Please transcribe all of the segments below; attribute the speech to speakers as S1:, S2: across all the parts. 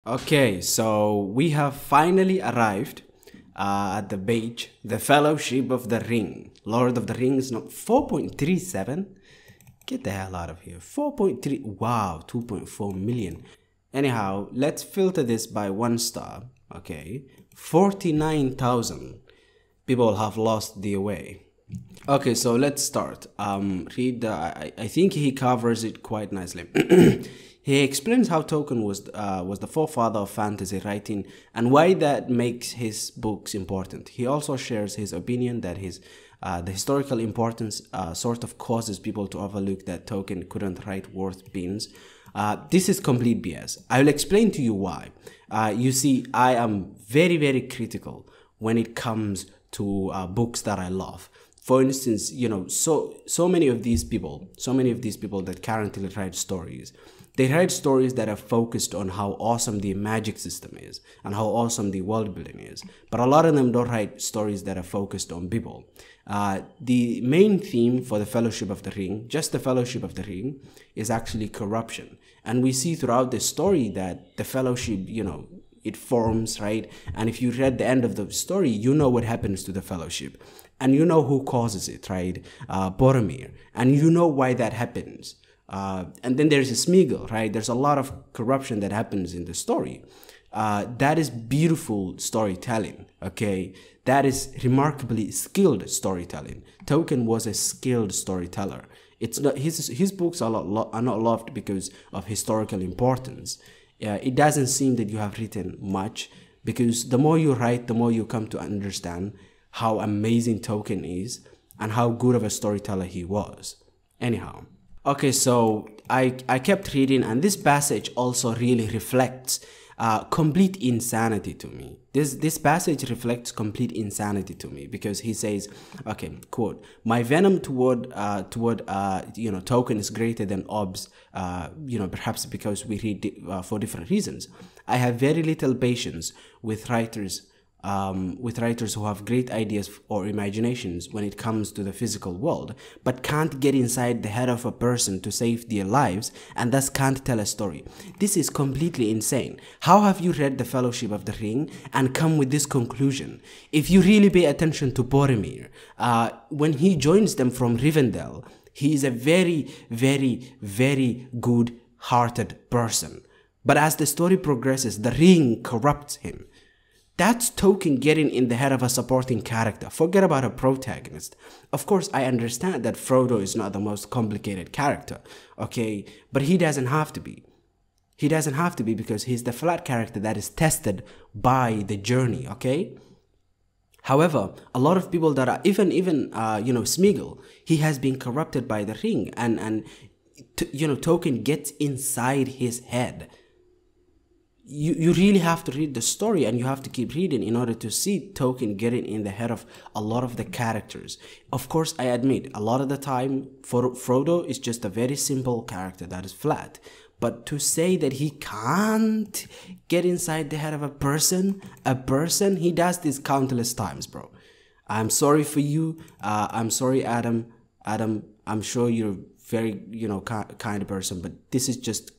S1: Okay, so we have finally arrived at the beach, the Fellowship of the Ring. Lord of the Rings, no, 4.37? Get the hell out of here. 4.3, wow, 2.4 million. Anyhow, let's filter this by 1 star, okay? 49,000 people have lost their way. Okay, so let's start. Read the, I think he covers it quite nicely. He explains how Tolkien was the forefather of fantasy writing and why that makes his books important. He also shares his opinion that the historical importance sort of causes people to overlook that Tolkien couldn't write worth beans. This is complete BS. I will explain to you why. You see, I am very, very critical when it comes to books that I love. For instance, you know, so many of these people that currently write stories, they write stories that are focused on how awesome the magic system is and how awesome the world building is. But a lot of them don't write stories that are focused on people. The main theme for the Fellowship of the Ring, just the Fellowship of the Ring, is actually corruption. And we see throughout the story that the Fellowship, you know, it forms, right? And if you read the end of the story, you know what happens to the Fellowship. And you know who causes it, right? Boromir. And you know why that happens. And then there's a Smeagol, right? There's a lot of corruption that happens in the story. That is beautiful storytelling, okay? That is remarkably skilled storytelling. Tolkien was a skilled storyteller. It's not his books are not loved because of historical importance. It doesn't seem that you have written much, because the more you write, the more you come to understand how amazing Tolkien is and how good of a storyteller he was. Anyhow. Okay, so I kept reading, and this passage also really reflects complete insanity to me. This passage reflects complete insanity to me, because he says, okay, quote, "My venom toward Tolkien is greater than Obb's, perhaps because we read for different reasons. I have very little patience with writers who have great ideas or imaginations when it comes to the physical world, but can't get inside the head of a person to save their lives, and thus can't tell a story. This is completely insane. How have you read the Fellowship of the Ring and come with this conclusion? If you really pay attention to Boromir, when he joins them from Rivendell, he is a very, very, very good-hearted person. But as the story progresses, the ring corrupts him. That's Tolkien getting in the head of a supporting character. Forget about a protagonist. Of course, I understand that Frodo is not the most complicated character, okay? But he doesn't have to be. He doesn't have to be, because he's the flat character that is tested by the journey, okay? However, a lot of people that are, even Smeagol, he has been corrupted by the ring, and Tolkien gets inside his head. You really have to read the story, and you have to keep reading in order to see Tolkien getting in the head of a lot of the characters. Of course, I admit, a lot of the time, Frodo is just a very simple character that is flat. But to say that he can't get inside the head of a person, he does this countless times, bro. I'm sorry for you. I'm sorry, Adam. Adam, I'm sure you're very, kind person, but this is just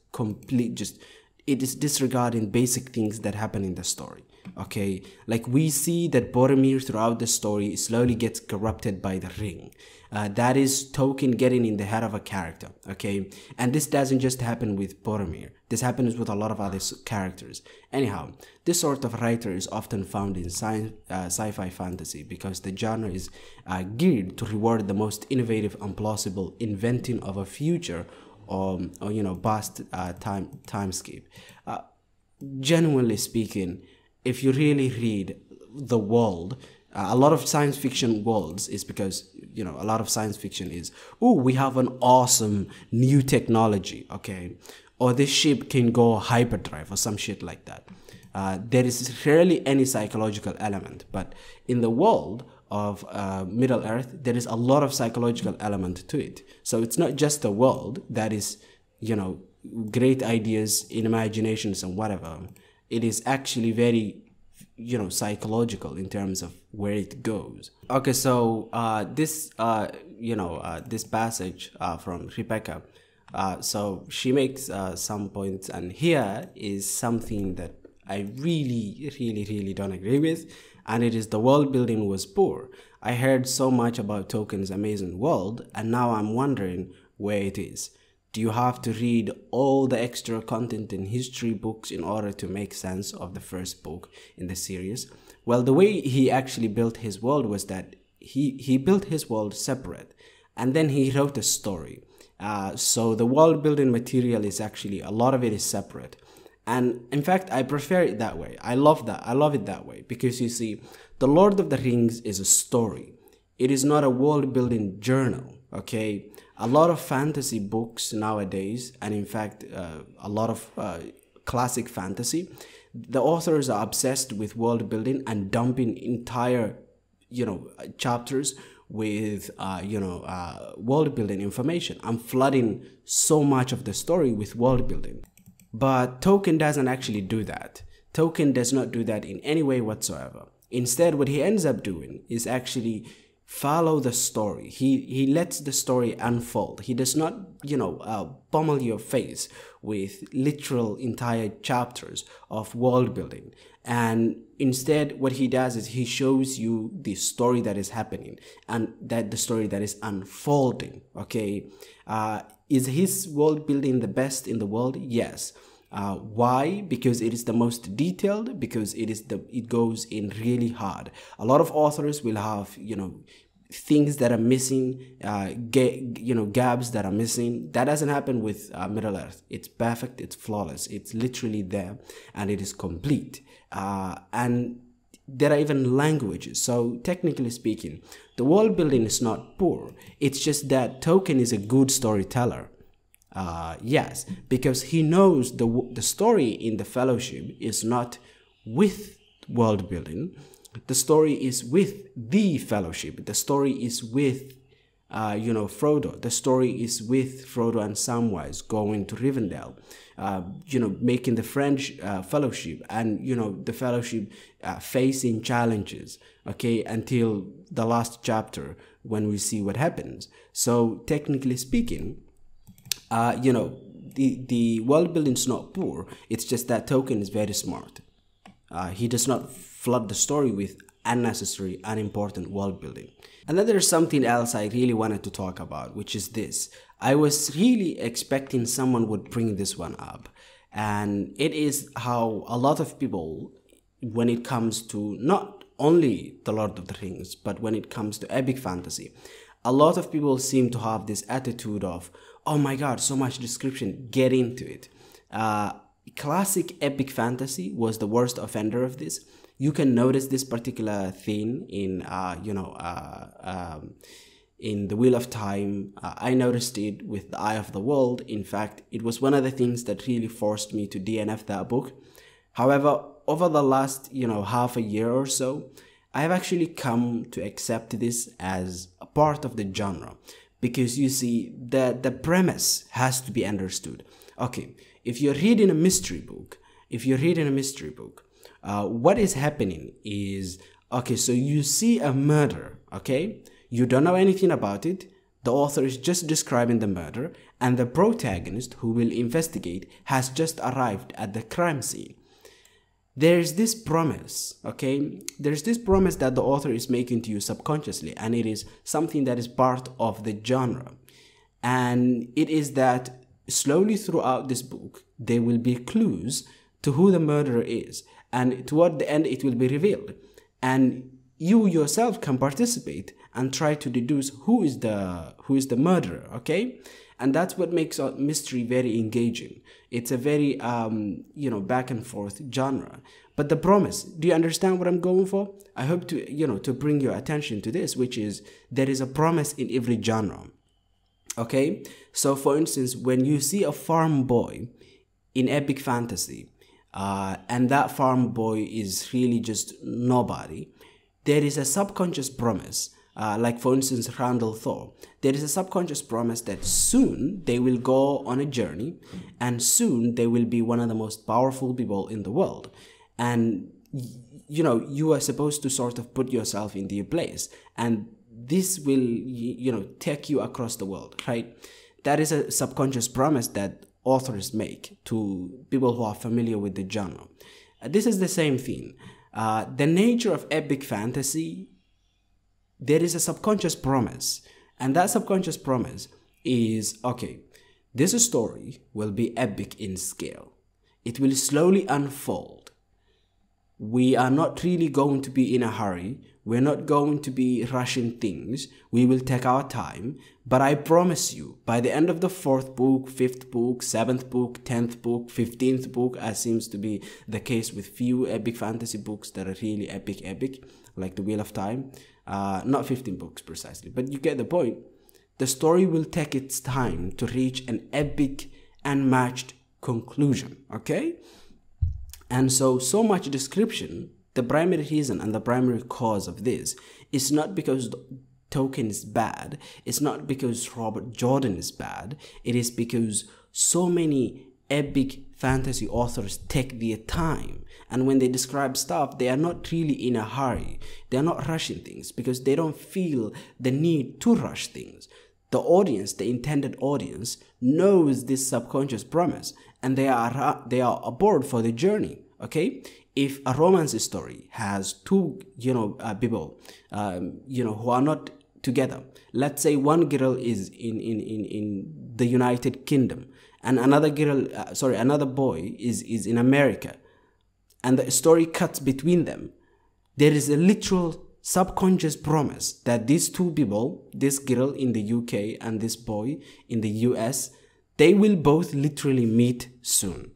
S1: it is disregarding basic things that happen in the story, okay? Like, we see that Boromir throughout the story slowly gets corrupted by the ring. That is Tolkien getting in the head of a character, okay? And this doesn't just happen with Boromir. This happens with a lot of other characters. Anyhow, this sort of writer is often found in sci-fi fantasy, because the genre is geared to reward the most innovative and plausible inventing of a future or past timescape. Genuinely speaking, if you really read the world, a lot of science fiction worlds is because, a lot of science fiction is, oh, we have an awesome new technology, okay? Or this ship can go hyperdrive or some shit like that. There is rarely any psychological element, but in the world of Middle Earth, there is a lot of psychological element to it. So it's not just the world that is, great ideas in imaginations and whatever. It is actually very, psychological in terms of where it goes. Okay, so this passage from Rebecca, So she makes some points, and here is something that I really don't agree with, and it is the world building was poor. I heard so much about Tolkien's amazing world, and now I'm wondering where it is. Do you have to read all the extra content in history books in order to make sense of the first book in the series? Well, the way he actually built his world was that he built his world separate, and then he wrote a story. So the world building material is actually, a lot of it is separate. And in fact, I prefer it that way. I love that. I love it that way because you see, The Lord of the Rings is a story. It is not a world building journal, okay? A lot of fantasy books nowadays, and in fact, a lot of classic fantasy, the authors are obsessed with world building and dumping entire, chapters with, world building information. I'm flooding so much of the story with world building. But Tolkien doesn't actually do that. Tolkien does not do that in any way whatsoever. Instead, what he ends up doing is actually follow the story. He lets the story unfold. He does not, pummel your face with literal entire chapters of world building. And instead, what he does is he shows you the story that is happening and that the story that is unfolding. Okay, is his world building the best in the world? Yes. Why? Because it is the most detailed, because it goes in really hard. A lot of authors will have, things that are missing, gaps that are missing. That doesn't happen with Middle Earth. It's perfect, it's flawless, it's literally there, and it is complete. And there are even languages. So technically speaking, the world building is not poor. It's just that Tolkien is a good storyteller. Yes, because he knows the story in the Fellowship is not with world building. The story is with the Fellowship. The story is with, Frodo. The story is with Frodo and Samwise going to Rivendell, making the French Fellowship, and, the Fellowship facing challenges, okay, until the last chapter when we see what happens. So technically speaking, the world building is not poor. It's just that Tolkien is very smart. He does not flood the story with unnecessary, unimportant world building. And then there's something else I really wanted to talk about, which is this. I was really expecting someone would bring this one up. And it is how a lot of people, when it comes to not only The Lord of the Rings, but when it comes to epic fantasy, a lot of people seem to have this attitude of, oh my god, so much description, get into it. Classic epic fantasy was the worst offender of this. You can notice this particular thing in, in The Wheel of Time. I noticed it with The Eye of the World. In fact, it was one of the things that really forced me to DNF that book. However, over the last, half a year or so, I have actually come to accept this as a part of the genre. Because you see, the premise has to be understood. Okay, if you're reading a mystery book, what is happening is, okay, so you see a murder, okay? You don't know anything about it. The author is just describing the murder, and the protagonist who will investigate has just arrived at the crime scene. There's this promise, okay? There's this promise that the author is making to you subconsciously, and it is something that is part of the genre. And it is that slowly throughout this book, there will be clues to who the murderer is. And toward the end, it will be revealed. And you yourself can participate and try to deduce who is the murderer, okay? And that's what makes a mystery very engaging. It's a very, back and forth genre. But the promise, do you understand what I'm going for? I hope to bring your attention to this, which is there is a promise in every genre. Okay? So for instance, when you see a farm boy in epic fantasy, and that farm boy is really just nobody, there is a subconscious promise. Like for instance, Randall Thor, there is a subconscious promise that soon they will go on a journey, and soon they will be one of the most powerful people in the world. And you are supposed to sort of put yourself in their place, and this will take you across the world, right? That is a subconscious promise that authors make to people who are familiar with the genre. This is the same thing. The nature of epic fantasy, there is a subconscious promise, and that subconscious promise is, okay, this story will be epic in scale. It will slowly unfold. We are not really going to be in a hurry. We're not going to be rushing things. We will take our time. But I promise you, by the end of the 4th book, 5th book, 7th book, 10th book, 15th book, as seems to be the case with few epic fantasy books that are really epic, like The Wheel of Time. Not 15 books precisely, but you get the point. The story will take its time to reach an epic and matched conclusion, okay? And so much description, the primary reason and the primary cause of this is not because Tolkien is bad, it's not because Robert Jordan is bad, it is because so many epic fantasy authors take their time, and when they describe stuff, they are not really in a hurry, they are not rushing things because they don't feel the need to rush things. The audience, the intended audience, knows this subconscious promise, and they are aboard for the journey. Okay, if a romance story has two, people, who are not together. Let's say one girl is in the United Kingdom, and another boy is in America, and the story cuts between them. There is a literal subconscious promise that these two people, this girl in the UK and this boy in the US, they will both literally meet soon.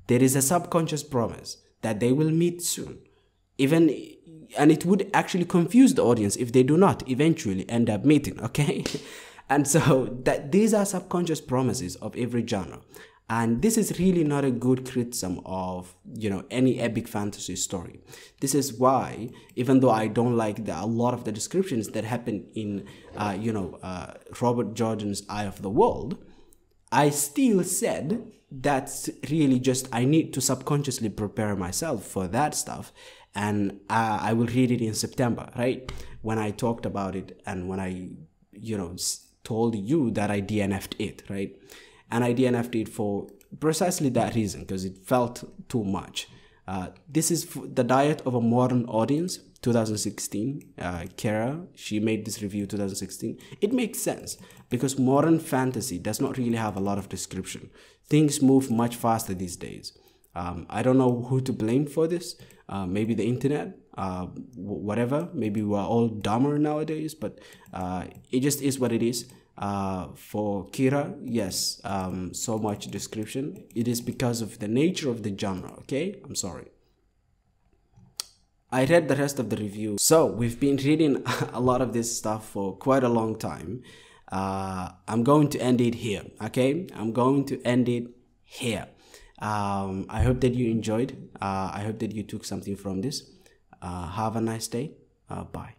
S1: There is a subconscious promise that they will meet soon. And it would actually confuse the audience if they do not eventually end up meeting, okay? And so that these are subconscious promises of every genre. And this is really not a good criticism of, any epic fantasy story. This is why, even though I don't like a lot of the descriptions that happen in, Robert Jordan's Eye of the World, I still said that's really just, I need to subconsciously prepare myself for that stuff. And I will read it in September, right? When I talked about it and when I, told you that I DNF'd it, right? And I DNF'd it for precisely that reason, because it felt too much. This is The Diet of a Modern Audience, 2016. Kara, she made this review 2016. It makes sense because modern fantasy does not really have a lot of description. Things move much faster these days. I don't know who to blame for this. Maybe the internet, whatever. Maybe we're all dumber nowadays, but it just is what it is. For Kira, yes, so much description. It is because of the nature of the genre, okay? I'm sorry. I read the rest of the review. So we've been reading a lot of this stuff for quite a long time. I'm going to end it here, okay? I'm going to end it here. I hope that you enjoyed. I hope that you took something from this. Have a nice day. Bye.